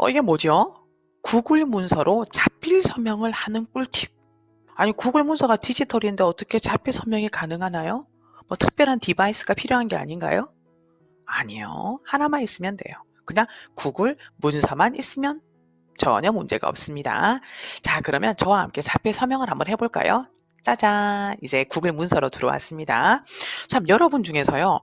이게 뭐죠? 구글 문서로 자필 서명을 하는 꿀팁. 아니, 구글 문서가 디지털인데 어떻게 자필 서명이 가능하나요? 뭐 특별한 디바이스가 필요한 게 아닌가요? 아니요. 하나만 있으면 돼요. 그냥 구글 문서만 있으면 전혀 문제가 없습니다. 자, 그러면 저와 함께 자필 서명을 한번 해볼까요? 짜잔. 이제 구글 문서로 들어왔습니다. 참, 여러분 중에서요.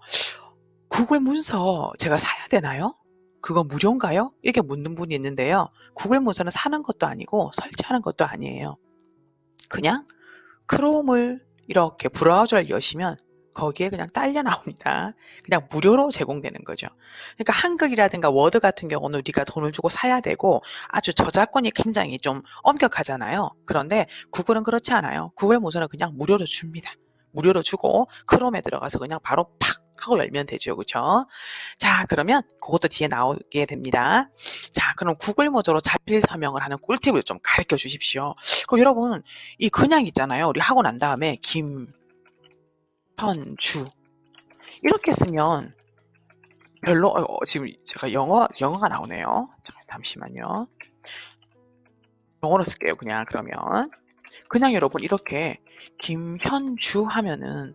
구글 문서 제가 사야 되나요? 그거 무료인가요? 이렇게 묻는 분이 있는데요. 구글 문서는 사는 것도 아니고 설치하는 것도 아니에요. 그냥 크롬을 이렇게 브라우저를 여시면 거기에 그냥 딸려 나옵니다. 그냥 무료로 제공되는 거죠. 그러니까 한글이라든가 워드 같은 경우는 우리가 돈을 주고 사야 되고 아주 저작권이 굉장히 좀 엄격하잖아요. 그런데 구글은 그렇지 않아요. 구글 문서는 그냥 무료로 줍니다. 무료로 주고 크롬에 들어가서 그냥 바로 팍 하고 열면 되죠. 그렇죠? 자, 그러면 그것도 뒤에 나오게 됩니다. 자, 그럼 구글 모드로 자필 서명을 하는 꿀팁을 좀 가르쳐 주십시오. 그럼 여러분, 이 그냥 있잖아요. 우리 하고 난 다음에 김현주 이렇게 쓰면 별로 지금 제가 영어가 나오네요. 잠시만요. 영어로 쓸게요. 그냥 여러분 이렇게 김현주 하면은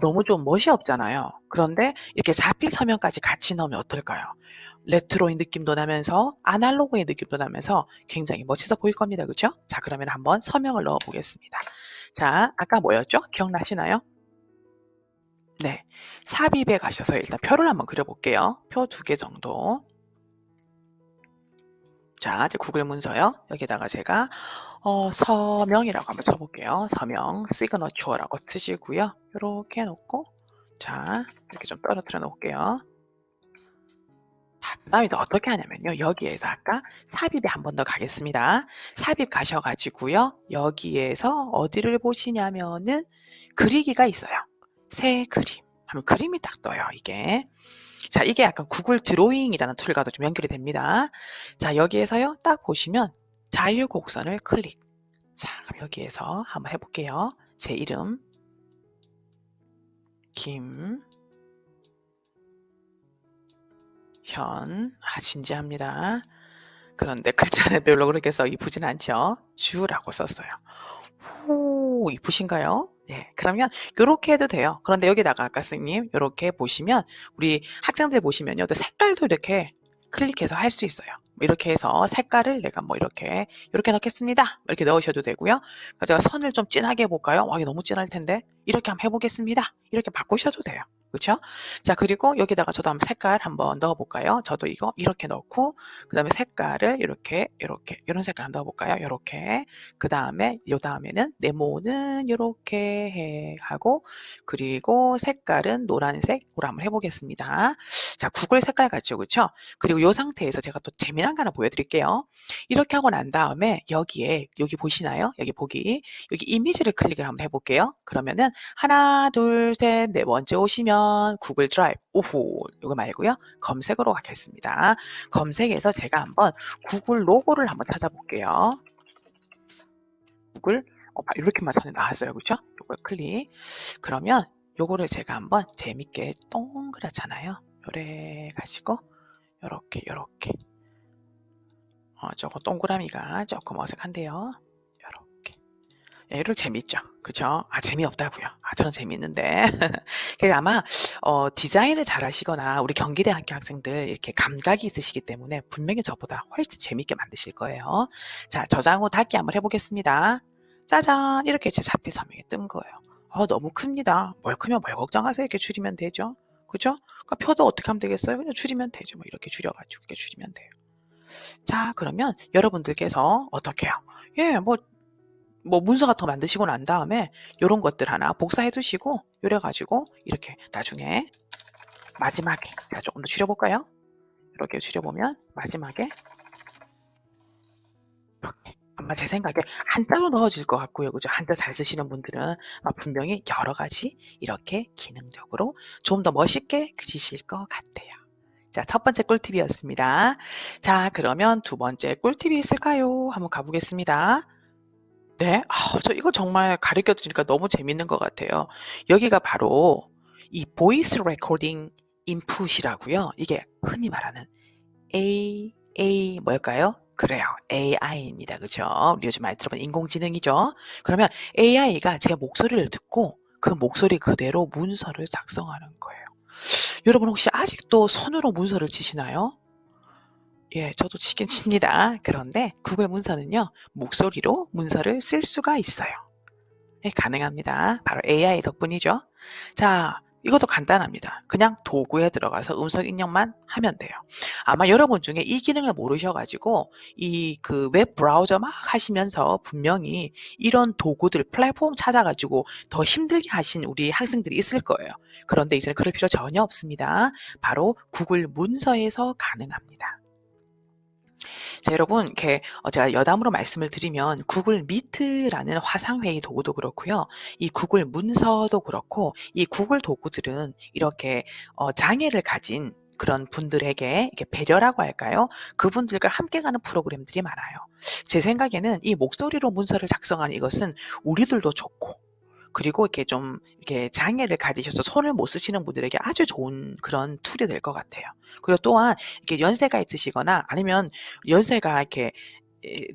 너무 좀 멋이 없잖아요. 그런데 이렇게 자필 서명까지 같이 넣으면 어떨까요? 레트로인 느낌도 나면서 아날로그의 느낌도 나면서 굉장히 멋있어 보일 겁니다. 그렇죠? 자, 그러면 한번 서명을 넣어 보겠습니다. 자, 아까 뭐였죠? 기억나시나요? 네. 삽입에 가셔서 일단 표를 한번 그려 볼게요. 표 2개 정도. 자, 이제 구글 문서요. 여기다가 제가 서명이라고 한번 쳐 볼게요. 서명, 시그너처라고 치시고요. 요렇게 놓고 자, 이렇게 좀 떨어뜨려 놓을게요. 자, 그다음에 이제 어떻게 하냐면요. 여기에서 아까 삽입에 한 번 더 가겠습니다. 삽입 가셔 가지고요. 여기에서 어디를 보시냐면은 그리기가 있어요. 새 그림 하면 그림이 딱 떠요, 이게. 자, 이게 약간 구글 드로잉이라는 툴과도 좀 연결이 됩니다. 자, 여기에서요. 딱 보시면 자유곡선을 클릭. 자, 그럼 여기에서 한번 해 볼게요. 제 이름 진지합니다. 그런데 글자는 별로 그렇게 써 이쁘진 않죠. 주라고 썼어요. 오, 이쁘신가요? 네, 그러면 요렇게 해도 돼요. 그런데 여기다가 아까 선생님 요렇게 보시면 우리 학생들 보시면요. 또 색깔도 이렇게 클릭해서 할 수 있어요. 이렇게 해서 색깔을 내가 뭐 이렇게 넣겠습니다. 이렇게 넣으셔도 되고요. 제가 선을 좀 진하게 해볼까요? 와, 이게 너무 진할 텐데. 이렇게 한번 해보겠습니다. 이렇게 바꾸셔도 돼요. 그렇죠? 자, 그리고 여기다가 저도 한번 색깔 한번 넣어볼까요? 저도 이거 이렇게 넣고 그 다음에 색깔을 이렇게 이런 색깔 한번 넣어볼까요? 이렇게 그 다음에 요 다음에는 네모는 이렇게 하고 그리고 색깔은 노란색으로 한번 해보겠습니다. 자, 구글 색깔 같죠, 그렇죠? 그리고 이 상태에서 제가 또 재미난 거 하나 보여드릴게요. 이렇게 하고 난 다음에 여기 보시나요? 여기 이미지를 클릭을 한번 해볼게요. 그러면은 하나, 둘, 셋, 네 번째 오시면 구글 드라이브, 오호, 이거 말고요. 검색으로 가겠습니다. 검색에서 제가 한번 구글 로고를 한번 찾아볼게요. 구글, 이렇게만 선에 나왔어요. 그렇죠? 이걸 클릭. 그러면 요거를 제가 한번 재밌게 동그랗잖아요. 요래 가지고 요렇게 저거 동그라미가 조금 어색한데요. 요렇게. 이렇게 재밌죠? 그죠? 재미없다고요. 저는 재미있는데. 그게 아마 디자인을 잘하시거나 우리 경기대학교 학생들 이렇게 감각이 있으시기 때문에 분명히 저보다 훨씬 재밌게 만드실 거예요. 자, 저장 후 닫기 한번 해보겠습니다. 짜잔! 이렇게 제 자필 서명이 뜬 거예요. 너무 큽니다. 뭘 크면 뭘 걱정하세요? 이렇게 줄이면 되죠. 그죠? 그러니까 표도 어떻게 하면 되겠어요? 그냥 줄이면 되죠. 뭐 이렇게 줄여가지고 이렇게 줄이면 돼요. 자, 그러면 여러분들께서 어떻게 해요? 예, 뭐 문서 같은 거 만드시고 난 다음에 요런 것들 하나 복사해 두시고 요래 가지고 이렇게 나중에 마지막에 제가 조금 더 줄여볼까요? 이렇게 줄여보면 마지막에 이렇게 아마 제 생각에 한자로 넣어질 것 같고요. 그죠? 한자 잘 쓰시는 분들은 분명히 여러 가지 이렇게 기능적으로 좀 더 멋있게 그리실 것 같아요. 자, 첫 번째 꿀팁이었습니다. 자, 그러면 두 번째 꿀팁이 있을까요? 한번 가보겠습니다. 네. 저 이거 정말 가르쳐 드리니까 너무 재밌는 것 같아요. 여기가 바로 이 보이스 레코딩 인풋이라고요. 이게 흔히 말하는 A 뭘까요? 그래요. AI입니다. 그죠? 우리 요즘 많이 들어본 인공지능이죠. 그러면 AI가 제 목소리를 듣고 그 목소리 그대로 문서를 작성하는 거예요. 여러분 혹시 아직도 손으로 문서를 치시나요? 예, 저도 치긴 칩니다. 그런데 구글 문서는요, 목소리로 문서를 쓸 수가 있어요. 예, 가능합니다. 바로 AI 덕분이죠. 자, 이것도 간단합니다. 그냥 도구에 들어가서 음성 입력만 하면 돼요. 아마 여러분 중에 이 기능을 모르셔가지고 이 그 웹 브라우저 막 하시면서 분명히 이런 도구들 플랫폼 찾아가지고 더 힘들게 하신 우리 학생들이 있을 거예요. 그런데 이제는 그럴 필요 전혀 없습니다. 바로 구글 문서에서 가능합니다. 자, 여러분, 이렇게 제가 여담으로 말씀을 드리면 구글 미트라는 화상회의 도구도 그렇고요. 이 구글 문서도 그렇고 이 구글 도구들은 이렇게 장애를 가진 그런 분들에게 이렇게 배려라고 할까요? 그분들과 함께 가는 프로그램들이 많아요. 제 생각에는 이 목소리로 문서를 작성하는 이것은 우리들도 좋고 그리고 이렇게 좀 이렇게 장애를 가지셔서 손을 못 쓰시는 분들에게 아주 좋은 그런 툴이 될 것 같아요. 그리고 또한 이렇게 연세가 있으시거나 아니면 연세가 이렇게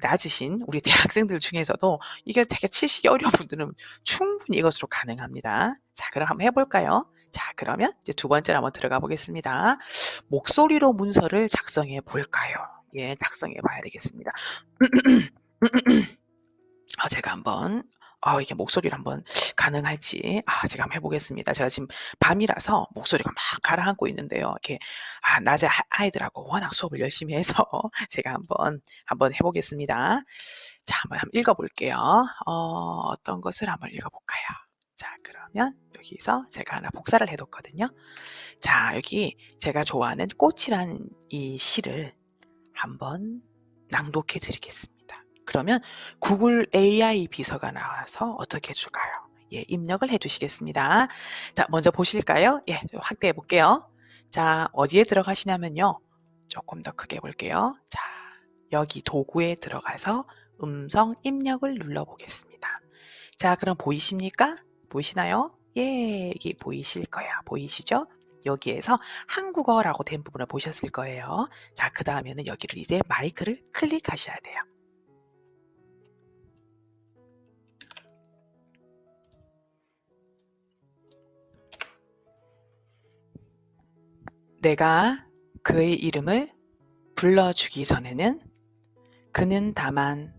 낮으신 우리 대학생들 중에서도 이게 되게 치시기 어려운 분들은 충분히 이것으로 가능합니다. 자, 그럼 한번 해볼까요? 자, 그러면 이제 두 번째로 한번 들어가 보겠습니다. 목소리로 문서를 작성해 볼까요? 예, 작성해 봐야 되겠습니다. 제가 한번 이게 목소리를 한번 가능할지 제가 한번 해 보겠습니다. 제가 지금 밤이라서 목소리가 막 가라앉고 있는데요. 이렇게 낮에 아이들하고 워낙 수업을 열심히 해서 제가 한번 해 보겠습니다. 자, 한번 읽어 볼게요. 어떤 것을 한번 읽어 볼까요? 자, 그러면 여기서 제가 하나 복사를 해 뒀거든요. 자, 여기 제가 좋아하는 꽃이라는 이 시를 한번 낭독해 드리겠습니다. 그러면 구글 AI 비서가 나와서 어떻게 해 줄까요? 예, 입력을 해 주시겠습니다. 자, 먼저 보실까요? 예, 확대해 볼게요. 자, 어디에 들어가시냐면요. 조금 더 크게 볼게요. 자, 여기 도구에 들어가서 음성 입력을 눌러 보겠습니다. 자, 그럼 보이십니까? 보이시나요? 예, 여기 보이실 거예요. 보이시죠? 여기에서 한국어라고 된 부분을 보셨을 거예요. 자, 그 다음에는 여기를 이제 마이크를 클릭하셔야 돼요. 내가 그의 이름을 불러주기 전에는 그는 다만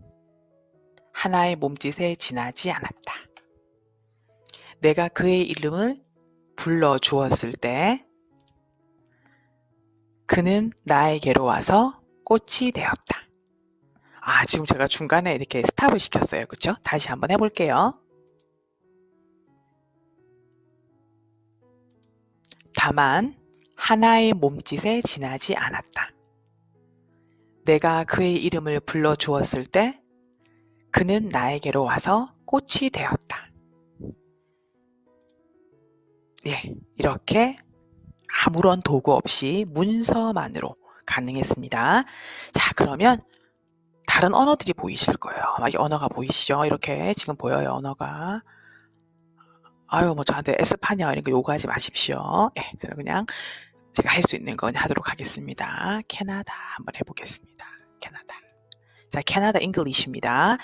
하나의 몸짓에 지나지 않았다. 내가 그의 이름을 불러주었을 때 그는 나에게로 와서 꽃이 되었다. 지금 제가 중간에 이렇게 스탑을 시켰어요. 그렇죠? 다시 한번 해볼게요. 다만 하나의 몸짓에 지나지 않았다. 내가 그의 이름을 불러주었을 때 그는 나에게로 와서 꽃이 되었다. 예, 이렇게 아무런 도구 없이 문서만으로 가능했습니다. 자, 그러면 다른 언어들이 보이실 거예요. 이 언어가 보이시죠? 이렇게 지금 보여요, 언어가. 뭐 저한테 에스파냐 이런 거 요구하지 마십시오. 예, 저는 그냥 제가 할 수 있는 건 하도록 하겠습니다. 캐나다 한번 해보겠습니다. 캐나다. 자, 캐나다 잉글리시입니다.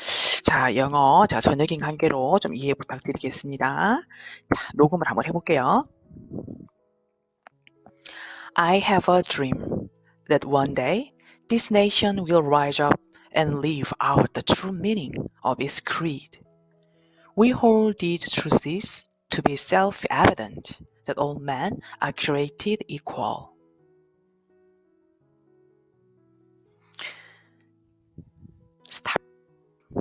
자, 영어 자 전역인 관계로 좀 이해 부탁드리겠습니다. 자, 녹음을 한번 해볼게요. I have a dream that one day this nation will rise up and live out the true meaning of its creed. We hold these truths to be self-evident that all men are created equal. 스탑.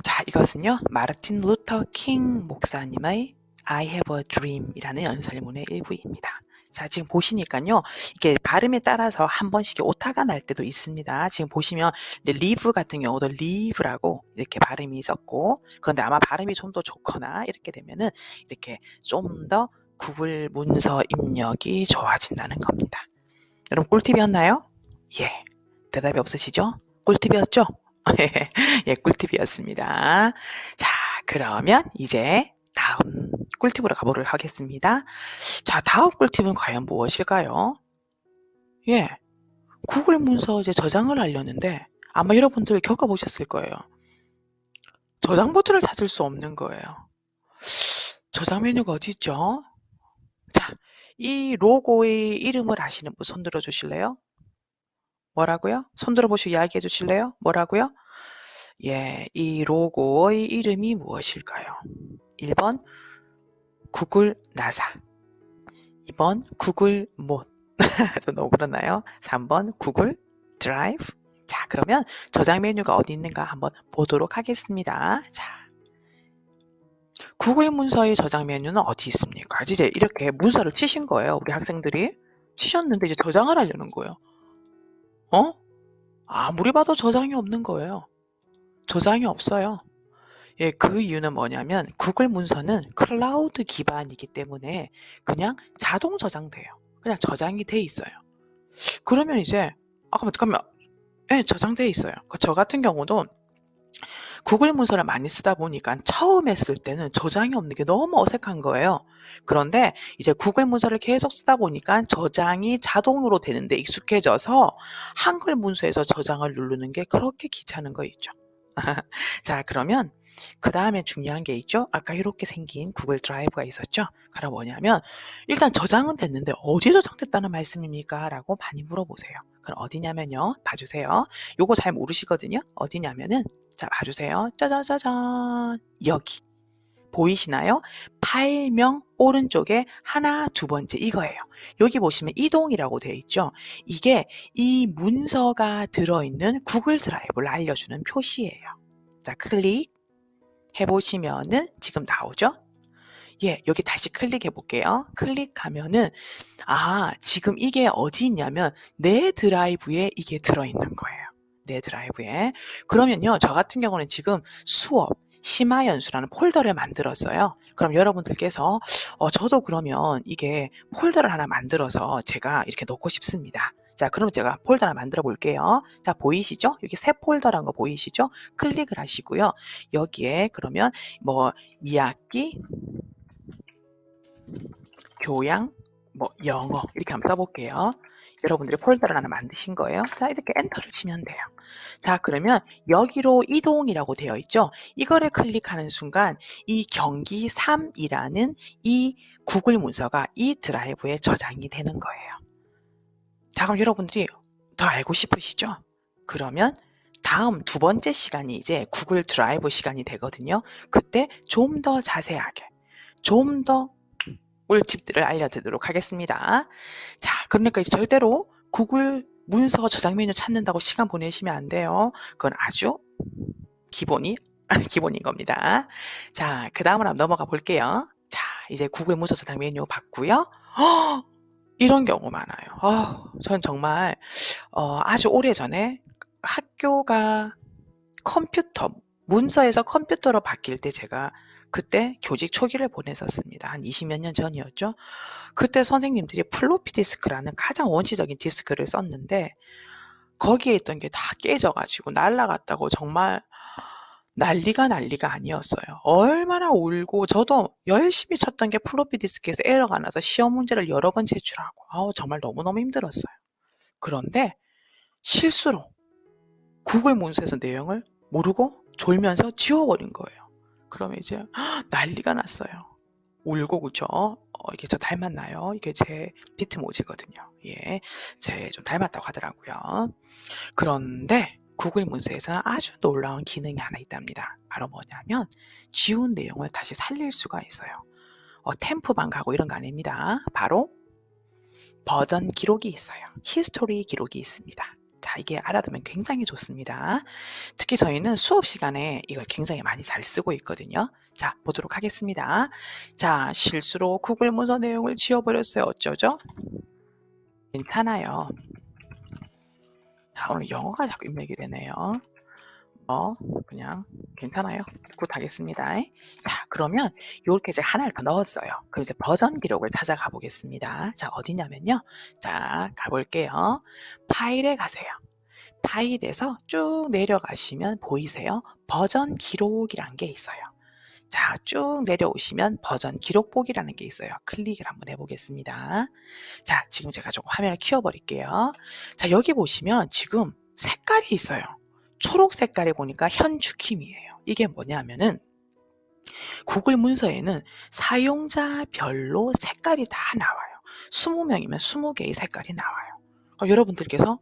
자, 이것은요, 마르틴 루터 킹 목사님의 I have a dream 이라는 연설문의 일부입니다. 자, 지금 보시니까요, 이게 발음에 따라서 한 번씩 오타가 날 때도 있습니다. 지금 보시면, live 같은 경우도 live라고 이렇게 발음이 있었고, 그런데 아마 발음이 좀 더 좋거나 이렇게 되면은 이렇게 좀 더 구글 문서 입력이 좋아진다는 겁니다. 여러분, 꿀팁이었나요? 예. 대답이 없으시죠? 꿀팁이었죠? 예, 꿀팁이었습니다. 자, 그러면 이제 다음 꿀팁으로 가보도록 하겠습니다. 자, 다음 꿀팁은 과연 무엇일까요? 예, 구글 문서 이제 저장을 하려는데 아마 여러분들 겪어보셨을 거예요. 저장 버튼을 찾을 수 없는 거예요. 저장 메뉴가 어디 있죠? 자, 이 로고의 이름을 아시는 분 손 들어 주실래요? 뭐라고요? 손 들어 보시고 이야기해 주실래요? 뭐라고요? 예, 이 로고의 이름이 무엇일까요? 1번 구글 나사, 2번 구글 못, 좀 너무 그렇나요? 3번 구글 드라이브. 자, 그러면 저장 메뉴가 어디 있는가 한번 보도록 하겠습니다. 자, 구글 문서의 저장 메뉴는 어디 있습니까? 이제 이렇게 문서를 치신 거예요. 우리 학생들이 치셨는데 이제 저장을 하려는 거예요. 아무리 봐도 저장이 없는 거예요. 저장이 없어요. 예, 그 이유는 뭐냐면 구글 문서는 클라우드 기반이기 때문에 그냥 자동 저장돼요. 그냥 저장이 돼 있어요. 그러면 이제 잠깐만. 예, 저장돼 있어요. 저 같은 경우도 구글 문서를 많이 쓰다 보니까 처음에 쓸 때는 저장이 없는 게 너무 어색한 거예요. 그런데 이제 구글 문서를 계속 쓰다 보니까 저장이 자동으로 되는데 익숙해져서 한글 문서에서 저장을 누르는 게 그렇게 귀찮은 거 있죠. 자, 그러면 그 다음에 중요한 게 있죠. 아까 이렇게 생긴 구글 드라이브가 있었죠. 그럼 뭐냐면 일단 저장은 됐는데 어디에 저장됐다는 말씀입니까? 라고 많이 물어보세요. 그럼 어디냐면요. 봐주세요. 요거 잘 모르시거든요. 어디냐면은 자, 봐주세요. 짜자자잔. 여기 보이시나요? 파일명 오른쪽에 하나, 두 번째 이거예요. 여기 보시면 이동이라고 되어 있죠. 이게 이 문서가 들어있는 구글 드라이브를 알려주는 표시예요. 자, 클릭 해보시면은 지금 나오죠? 예, 여기 다시 클릭해 볼게요. 클릭하면은 지금 이게 어디 있냐면 내 드라이브에 이게 들어있는 거예요. 내 드라이브에. 그러면요, 저 같은 경우는 지금 수업 심화연수라는 폴더를 만들었어요. 그럼 여러분들께서 저도 그러면 이게 폴더를 하나 만들어서 제가 이렇게 넣고 싶습니다. 자, 그럼 제가 폴더 하나 만들어 볼게요. 자, 보이시죠? 여기 새 폴더라는 거 보이시죠? 클릭을 하시고요. 여기에 그러면 뭐 2학기 교양, 영어 이렇게 한번 써볼게요. 여러분들이 폴더를 하나 만드신 거예요. 자, 이렇게 엔터를 치면 돼요. 자, 그러면 여기로 이동이라고 되어 있죠. 이거를 클릭하는 순간 이 경기 3이라는 이 구글 문서가 이 드라이브에 저장이 되는 거예요. 자, 그럼 여러분들이 더 알고 싶으시죠? 그러면 다음 두 번째 시간이 이제 구글 드라이브 시간이 되거든요. 그때 좀 더 자세하게, 좀 더 꿀팁들을 알려드리도록 하겠습니다. 자, 그러니까 이제 절대로 구글 문서 저장 메뉴 찾는다고 시간 보내시면 안 돼요. 그건 아주 기본인 겁니다. 자, 그 다음으로 한번 넘어가 볼게요. 자, 이제 구글 문서 저장 메뉴 봤고요. 이런 경우 많아요. 전 정말 아주 오래전에 학교가 문서에서 컴퓨터로 바뀔 때 제가 그때 교직 초기를 보냈었습니다. 한 20몇 년 전이었죠. 그때 선생님들이 플로피 디스크라는 가장 원시적인 디스크를 썼는데 거기에 있던 게 다 깨져가지고 날라갔다고 정말 난리가 아니었어요. 얼마나 울고 저도 열심히 쳤던 게 플로피 디스크에서 에러가 나서 시험 문제를 여러 번 제출하고 정말 너무너무 힘들었어요. 그런데 실수로 구글 문서에서 내용을 모르고 졸면서 지워버린 거예요. 그러면 이제 난리가 났어요. 울고 그죠? 이게 저 닮았나요? 이게 제 비트모지거든요. 예, 제 좀 닮았다고 하더라고요. 그런데 구글 문서에서는 아주 놀라운 기능이 하나 있답니다. 바로 뭐냐면 지운 내용을 다시 살릴 수가 있어요. 템프방 가고 이런 거 아닙니다. 바로 버전 기록이 있어요. 히스토리 기록이 있습니다. 자, 이게 알아두면 굉장히 좋습니다. 특히 저희는 수업 시간에 이걸 굉장히 많이 잘 쓰고 있거든요. 자, 보도록 하겠습니다. 자, 실수로 구글 문서 내용을 지워버렸어요. 어쩌죠? 괜찮아요. 자, 오늘 영어가 자꾸 입력이 되네요. 그냥 괜찮아요. 굿하겠습니다. 자, 그러면 이렇게 이제 하나를 더 넣었어요. 그럼 이제 버전 기록을 찾아가 보겠습니다. 자, 어디냐면요. 자, 가볼게요. 파일에 가세요. 파일에서 쭉 내려가시면 보이세요? 버전 기록이란 게 있어요. 자, 쭉 내려오시면 버전 기록 보기라는 게 있어요. 클릭을 한번 해보겠습니다. 자, 지금 제가 조금 화면을 키워버릴게요. 자, 여기 보시면 지금 색깔이 있어요. 초록 색깔에 보니까 현추킴이에요. 이게 뭐냐면은 구글 문서에는 사용자별로 색깔이 다 나와요. 20명이면 20개의 색깔이 나와요. 여러분들께서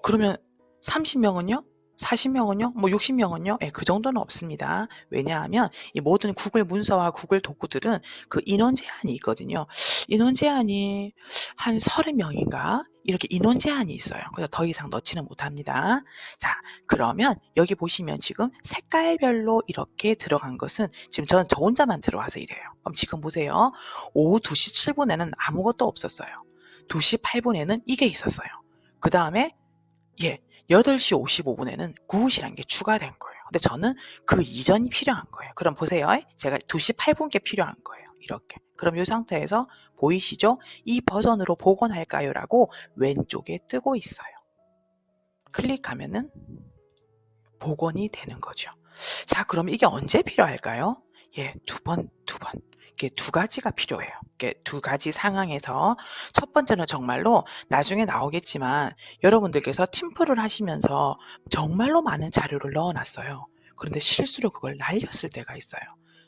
그러면 30명은요? 40명은요? 뭐 60명은요? 예, 그 정도는 없습니다. 왜냐하면 이 모든 구글 문서와 구글 도구들은 그 인원 제한이 있거든요. 인원 제한이 한 30명인가? 이렇게 인원 제한이 있어요. 그래서 더 이상 넣지는 못합니다. 자, 그러면 여기 보시면 지금 색깔별로 이렇게 들어간 것은 지금 저는 저 혼자만 들어와서 이래요. 그럼 지금 보세요. 오후 2시 7분에는 아무것도 없었어요. 2시 8분에는 이게 있었어요. 그 다음에 8시 55분에는 구웃이라는 게 추가된 거예요. 근데 저는 그 이전이 필요한 거예요. 그럼 보세요. 제가 2시 8분께 필요한 거예요. 이렇게. 그럼 이 상태에서 보이시죠? 이 버전으로 복원할까요? 라고 왼쪽에 뜨고 있어요. 클릭하면은 복원이 되는 거죠. 자, 그럼 이게 언제 필요할까요? 두 번. 이게 두 가지가 필요해요. 이게 두 가지 상황에서 첫 번째는 정말로 나중에 나오겠지만 여러분들께서 팀플을 하시면서 정말로 많은 자료를 넣어놨어요. 그런데 실수로 그걸 날렸을 때가 있어요.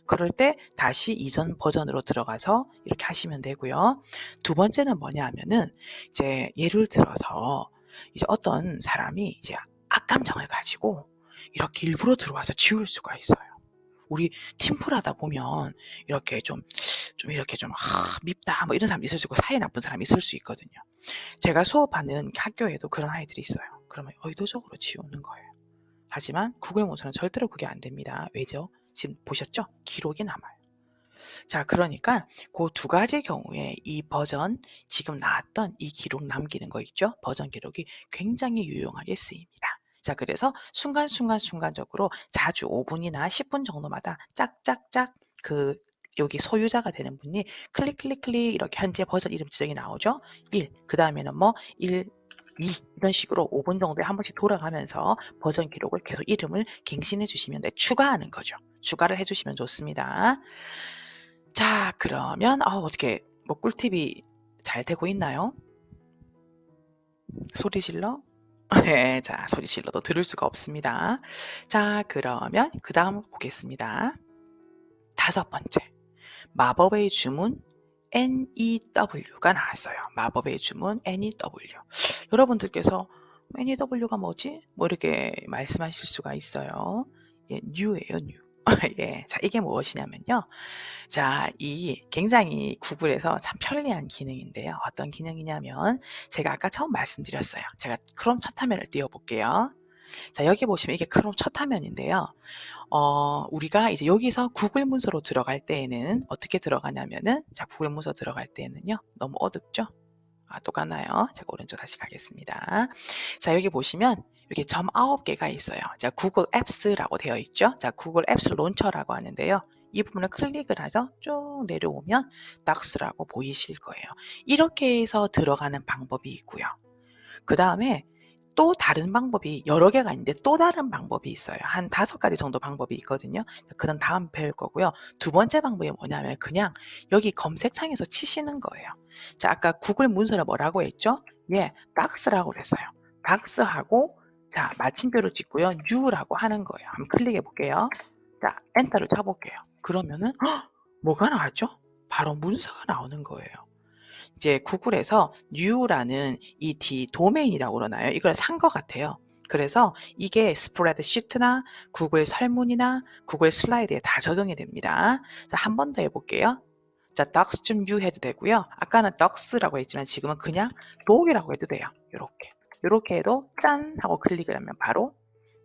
그럴 때 다시 이전 버전으로 들어가서 이렇게 하시면 되고요. 두 번째는 뭐냐 하면은 이제 예를 들어서 이제 어떤 사람이 이제 악감정을 가지고 이렇게 일부러 들어와서 지울 수가 있어요. 우리 팀플 하다 보면 이렇게 좀 이렇게 밉다 뭐 이런 사람 있을 수 있고 사이 나쁜 사람이 있을 수 있거든요. 제가 수업하는 학교에도 그런 아이들이 있어요. 그러면 의도적으로 지우는 거예요. 하지만 구글 문서는 절대로 그게 안 됩니다. 왜죠? 지금 보셨죠? 기록이 남아요. 자, 그러니까 그 두 가지 경우에 이 버전 지금 나왔던 이 기록 남기는 거 있죠? 버전 기록이 굉장히 유용하게 쓰입니다. 자, 그래서 순간적으로 자주 5분이나 10분 정도마다 짝짝짝 여기 소유자가 되는 분이 클릭 이렇게 현재 버전 이름 지정이 나오죠? 1, 그 다음에는 뭐 1, 2 이런 식으로 5분 정도에 한 번씩 돌아가면서 버전 기록을 계속 이름을 갱신해 주시면 돼. 추가하는 거죠. 추가를 해주시면 좋습니다. 자, 그러면 어떻게 뭐 꿀팁이 잘 되고 있나요? 소리 질러? 네, 자, 소리 질러도 들을 수가 없습니다. 자, 그러면 그 다음 보겠습니다. 5번째, 마법의 주문 NEW가 나왔어요. 마법의 주문 NEW. 여러분들께서 NEW가 뭐지? 뭐 이렇게 말씀하실 수가 있어요. new예요, new. 자, 이게 무엇이냐면요. 자, 이 굉장히 구글에서 참 편리한 기능인데요. 어떤 기능이냐면 제가 아까 처음 말씀드렸어요. 제가 크롬 첫 화면을 띄워볼게요. 자, 여기 보시면 이게 크롬 첫 화면인데요. 우리가 이제 여기서 구글 문서로 들어갈 때에는 어떻게 들어가냐면은 자, 구글 문서 들어갈 때에는요. 너무 어둡죠? 똑같나요? 제가 오른쪽 다시 가겠습니다. 자, 여기 보시면 이렇게 점 9개가 있어요. 자, 구글 앱스라고 되어 있죠? 자, 구글 앱스 론처라고 하는데요. 이 부분을 클릭을 해서 쭉 내려오면 닥스라고 보이실 거예요. 이렇게 해서 들어가는 방법이 있고요. 그 다음에 또 다른 방법이 여러 개가 있는데 또 다른 방법이 있어요. 한 5가지 정도 방법이 있거든요. 그건 다음 배울 거고요. 두 번째 방법이 뭐냐면 그냥 여기 검색창에서 치시는 거예요. 자, 아까 구글 문서를 뭐라고 했죠? 박스라고 그랬어요. 박스하고 자, 마침표를 찍고요. U라고 하는 거예요. 한번 클릭해 볼게요. 자, 엔터를 쳐볼게요. 그러면은 뭐가 나왔죠? 바로 문서가 나오는 거예요. 이제 구글에서 new라는 이 도메인이라고 그러나요? 이걸 산 것 같아요. 그래서 이게 스프레드시트나 구글 설문이나 구글 슬라이드에 다 적용이 됩니다. 자, 한 번 더 해볼게요. 자, docs.u 해도 되고요. 아까는 docs라고 했지만 지금은 그냥 doc이라고 해도 돼요. 요렇게 해도 짠 하고 클릭을 하면 바로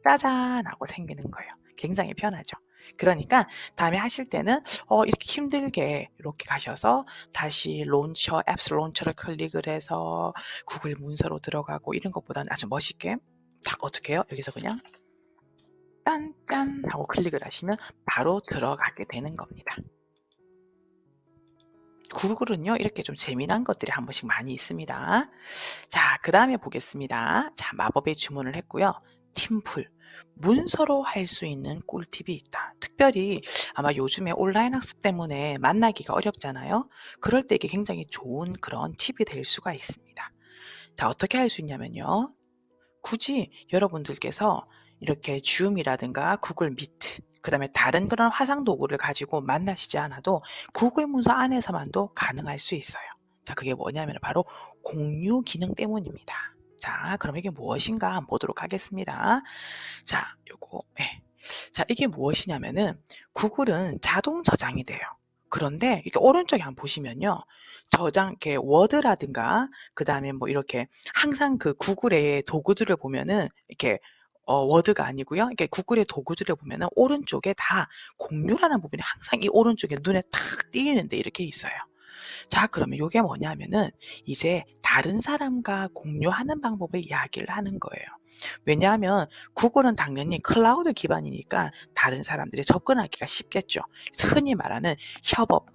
짜잔 하고 생기는 거예요. 굉장히 편하죠. 그러니까 다음에 하실 때는 이렇게 힘들게 이렇게 가셔서 다시 앱스 론처를 클릭을 해서 구글 문서로 들어가고 이런 것보다는 아주 멋있게 딱 어떻게 해요? 여기서 그냥 짠 하고 클릭을 하시면 바로 들어가게 되는 겁니다. 구글은요, 이렇게 좀 재미난 것들이 한 번씩 많이 있습니다. 자, 그 다음에 보겠습니다. 자, 마법의 주문을 했고요. 팀플. 문서로 할 수 있는 꿀팁이 있다. 특별히 아마 요즘에 온라인 학습 때문에 만나기가 어렵잖아요. 그럴 때 이게 굉장히 좋은 그런 팁이 될 수가 있습니다. 자, 어떻게 할 수 있냐면요. 굳이 여러분들께서 이렇게 줌이라든가 구글 미트, 그다음에 다른 그런 화상 도구를 가지고 만나시지 않아도 구글 문서 안에서만도 가능할 수 있어요. 자, 그게 뭐냐면 바로 공유 기능 때문입니다. 자, 그럼 이게 무엇인가 한번 보도록 하겠습니다. 자, 요거, 예. 자, 이게 무엇이냐면은 구글은 자동 저장이 돼요. 그런데 이렇게 오른쪽에 한번 보시면요. 저장, 이렇게 워드라든가, 그 다음에 뭐 이렇게 항상 그 구글의 도구들을 보면은 이렇게 워드가 아니고요. 이렇게 구글의 도구들을 보면은 오른쪽에 다 공유라는 부분이 항상 이 오른쪽에 눈에 탁 띄이는데 이렇게 있어요. 자, 그러면 요게 뭐냐면은 이제 다른 사람과 공유하는 방법을 이야기를 하는 거예요. 왜냐하면 구글은 당연히 클라우드 기반이니까 다른 사람들이 접근하기가 쉽겠죠. 그래서 흔히 말하는 협업,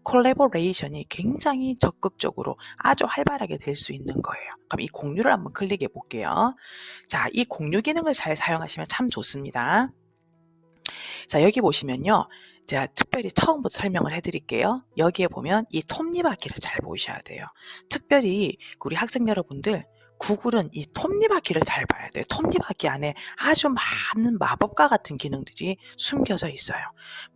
콜라보레이션이 굉장히 적극적으로 아주 활발하게 될 수 있는 거예요. 그럼 이 공유를 한번 클릭해 볼게요. 자, 이 공유 기능을 잘 사용하시면 참 좋습니다. 자, 여기 보시면요. 제가 특별히 처음부터 설명을 해드릴게요. 여기에 보면 이 톱니바퀴를 잘 보셔야 돼요. 특별히 우리 학생 여러분들, 구글은 이 톱니바퀴를 잘 봐야 돼요. 톱니바퀴 안에 아주 많은 마법과 같은 기능들이 숨겨져 있어요.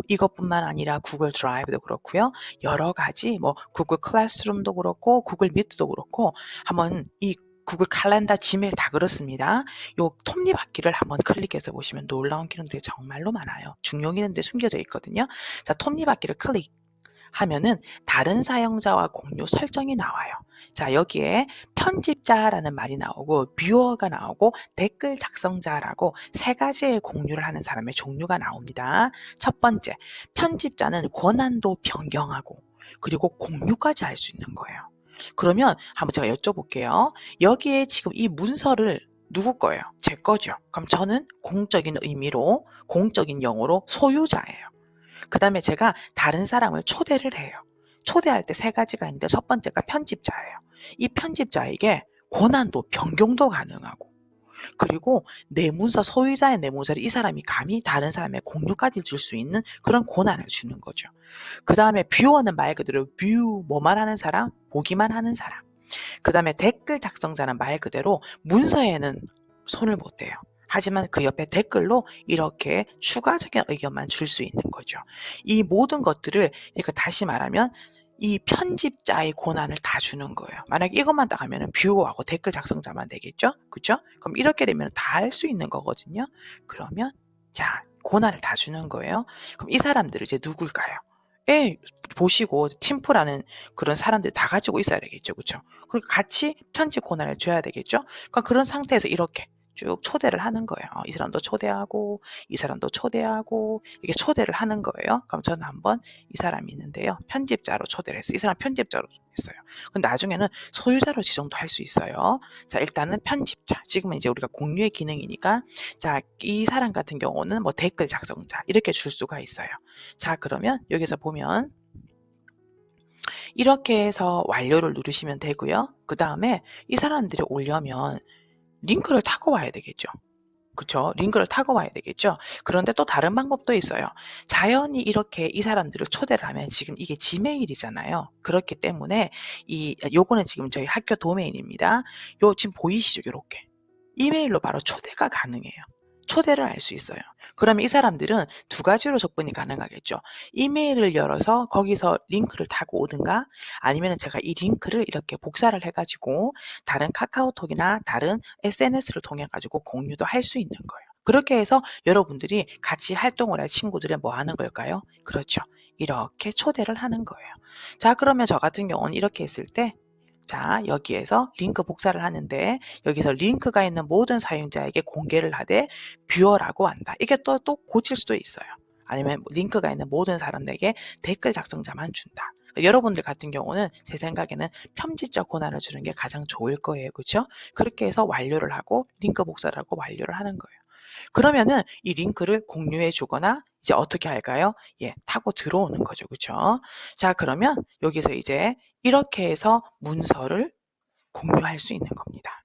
이것뿐만 아니라 구글 드라이브도 그렇고요. 여러 가지 뭐 구글 클래스룸도 그렇고 구글 미트도 그렇고 한번 이 구글 칼렌더, 지메일 다 그렇습니다. 요 톱니바퀴를 한번 클릭해서 보시면 놀라운 기능들이 정말로 많아요. 중요한 기능들이 숨겨져 있거든요. 자, 톱니바퀴를 클릭하면은 다른 사용자와 공유 설정이 나와요. 자, 여기에 편집자라는 말이 나오고 뷰어가 나오고 댓글 작성자라고 세 가지의 공유를 하는 사람의 종류가 나옵니다. 첫 번째, 편집자는 권한도 변경하고 그리고 공유까지 할 수 있는 거예요. 그러면 한번 제가 여쭤볼게요. 여기에 지금 이 문서를 누구 거예요? 제 거죠. 그럼 저는 공적인 의미로, 공적인 영어로 소유자예요. 그 다음에 제가 다른 사람을 초대를 해요. 초대할 때 세 가지가 있는데 첫 번째가 편집자예요. 이 편집자에게 권한도 변경도 가능하고 그리고 내 문서 소유자의 내 문서를 이 사람이 감히 다른 사람의 공유까지 줄 수 있는 그런 권한을 주는 거죠. 그 다음에 뷰어는 말 그대로 뷰 뭐만 하는 사람? 보기만 하는 사람. 그 다음에 댓글 작성자는 말 그대로 문서에는 손을 못 대요. 하지만 그 옆에 댓글로 이렇게 추가적인 의견만 줄 수 있는 거죠. 이 모든 것들을 그러니까 다시 말하면 이 편집자의 권한을 다 주는 거예요. 만약에 이것만 딱 하면은 뷰어하고 댓글 작성자만 되겠죠? 그죠? 그럼 이렇게 되면 다 할 수 있는 거거든요. 그러면 자, 권한을 다 주는 거예요. 그럼 이 사람들은 이제 누굴까요? 예, 보시고 팀프라는 그런 사람들 다 가지고 있어야 되겠죠. 그쵸? 그리고 같이 편집 권한을 줘야 되겠죠? 그러니까 그런 상태에서 이렇게 쭉 초대를 하는 거예요. 이 사람도 초대하고, 이 사람도 초대하고, 이렇게 초대를 하는 거예요. 그럼 저는 한번 이 사람이 있는데요. 편집자로 초대를 했어요. 이 사람 편집자로 했어요. 근데 나중에는 소유자로 지정도 할 수 있어요. 자, 일단은 편집자. 지금은 이제 우리가 공유의 기능이니까, 자, 이 사람 같은 경우는 뭐 댓글 작성자, 이렇게 줄 수가 있어요. 자, 그러면 여기서 보면, 이렇게 해서 완료를 누르시면 되고요. 그 다음에 이 사람들이 오려면 링크를 타고 와야 되겠죠. 그쵸? 링크를 타고 와야 되겠죠. 그런데 또 다른 방법도 있어요. 자연히 이렇게 이 사람들을 초대를 하면 지금 이게 지메일이잖아요. 그렇기 때문에 요거는 지금 저희 학교 도메인입니다. 요 지금 보이시죠? 요렇게. 이메일로 바로 초대가 가능해요. 초대를 할 수 있어요. 그러면 이 사람들은 두 가지로 접근이 가능하겠죠. 이메일을 열어서 거기서 링크를 타고 오든가 아니면 제가 이 링크를 이렇게 복사를 해가지고 다른 카카오톡이나 다른 SNS를 통해 가지고 공유도 할 수 있는 거예요. 그렇게 해서 여러분들이 같이 활동을 할 친구들은 뭐 하는 걸까요? 그렇죠. 이렇게 초대를 하는 거예요. 자, 그러면 저 같은 경우는 이렇게 했을 때 자, 여기에서 링크 복사를 하는데 여기서 링크가 있는 모든 사용자에게 공개를 하되 뷰어라고 한다. 이게 또 고칠 수도 있어요. 아니면 링크가 있는 모든 사람들에게 댓글 작성자만 준다. 여러분들 같은 경우는 제 생각에는 편집자 권한을 주는 게 가장 좋을 거예요. 그렇죠? 그렇게 해서 완료를 하고 링크 복사를 하고 완료를 하는 거예요. 그러면은 이 링크를 공유해 주거나 이제 어떻게 할까요? 예, 타고 들어오는 거죠. 그렇죠? 자, 그러면 여기서 이제 이렇게 해서 문서를 공유할 수 있는 겁니다.